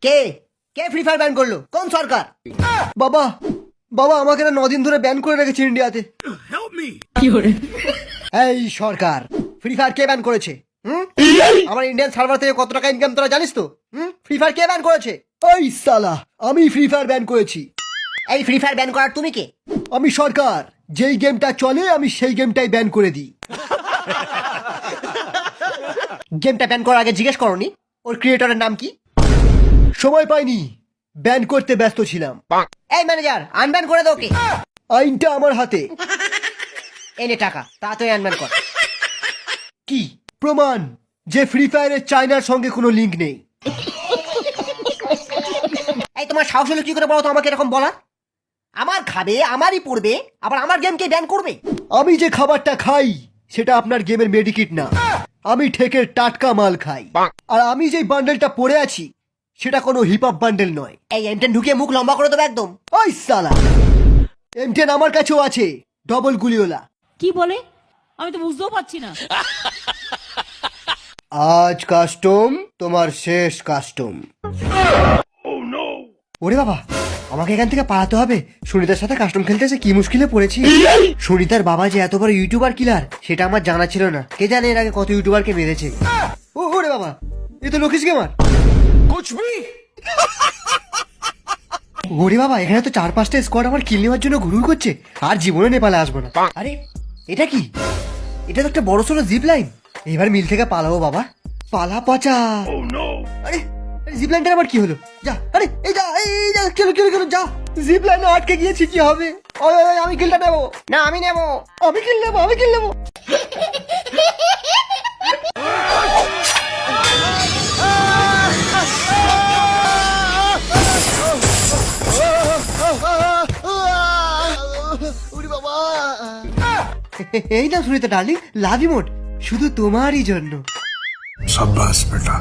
কে কে free fire ban করলো? কোন সরকার? বাবা বাবা আমাকে না 9 দিন ধরে ব্যান করে রেখেছে ইন্ডিয়াতে। এই সরকার, ফ্রি ফায়ার কে ব্যান করেছে? আমার ইন্ডিয়ান সার্ভার থেকে কত টাকা ইনকাম তোরা জানিস তো? ফ্রি ফায়ার কে ব্যান করেছে? ওই সালা, আমি ফ্রি ফায়ার ব্যান করেছি। এই ফ্রি ফায়ার ব্যান করার তুমি কে? আমি সরকার, যেই গেমটা চলে আমি সেই গেমটাই ব্যান করে দিই। গেমটা ব্যান করার আগে জিজ্ঞেস করনি ওর ক্রিয়েটরের নাম কি? সময় পাইনি, ব্যান করতে ব্যস্ত ছিলাম। এই ম্যানেজার, আনব্যান করে দাও। কে? আইনটা আমার হাতে। এনে টাকা, তাড়াতাড়ি আনব্যান কর। কি প্রমাণ যে ফ্রি ফায়ারের চায়নার সঙ্গে কোনো লিংক নেই? এই তোমার সাহস হলো কি করে বলো তো আমাকে এরকম বলা? আমার খাবে, আমারই পড়বে, আবার আমার গেমকে ব্যান করবে? আমি যে খাবারটা খাই সেটা আপনার গেমের মেডিকিট না, আমি ঠেকের টাটকা মাল খাই। আর আমি যে বান্ডেলটা পরে আছি সেটা কোনো হিপ হপ বান্ডেল নয়। এই M10 ঢুকিয়ে মুখ লম্বা করে দেবো একদম। ওই সালা, M10 আমার কাছেও আছে, ডবল গুলিওলা। কি বলে? আমি তো বুঝতেও পারছি না। আজ কাস্টম তোমার শেষ কাস্টম। ওরে বাবা, আমাকে এখান থেকে পালাতে হবে। সুনিতার সাথে কাস্টম খেলতেছে কি মুশকিলে পড়েছি। সুনিতার বাবা যে এত বড় ইউটিউবার কিলার সেটা আমার জানা ছিল না। কে জানে এর আগে কত ইউটিউবারকে মেরেছে। ওরে বাবা, এ তো লোকেশ গেমার। ওরে বাবা, এখানে তো 4-5টা স্কোয়াড আমার কিল নেওয়ার জন্য ঘুরঘুর করছে। আর জীবনে নেপালে আসবো না। আরে এটা কি? এটা তো একটা বড় সড়ো জিপ লাইন। এবার মিল থেকে পালাবো বাবা, পালা পচা। আরে জিপ লাইনটা আবার কি হলো? যা, আরে এই যা, এই যা, কেন যা। জিপ লাইনে আটকে গিয়েছি, কি হবে? ওই আমি কিলটা নেবো। না আমি নেবো, আমি কিল নেবো। এই না সুনিতা ডার্লিং, লাভ ইমোট শুধু তোমারই জন্য। शाबाश बेटा।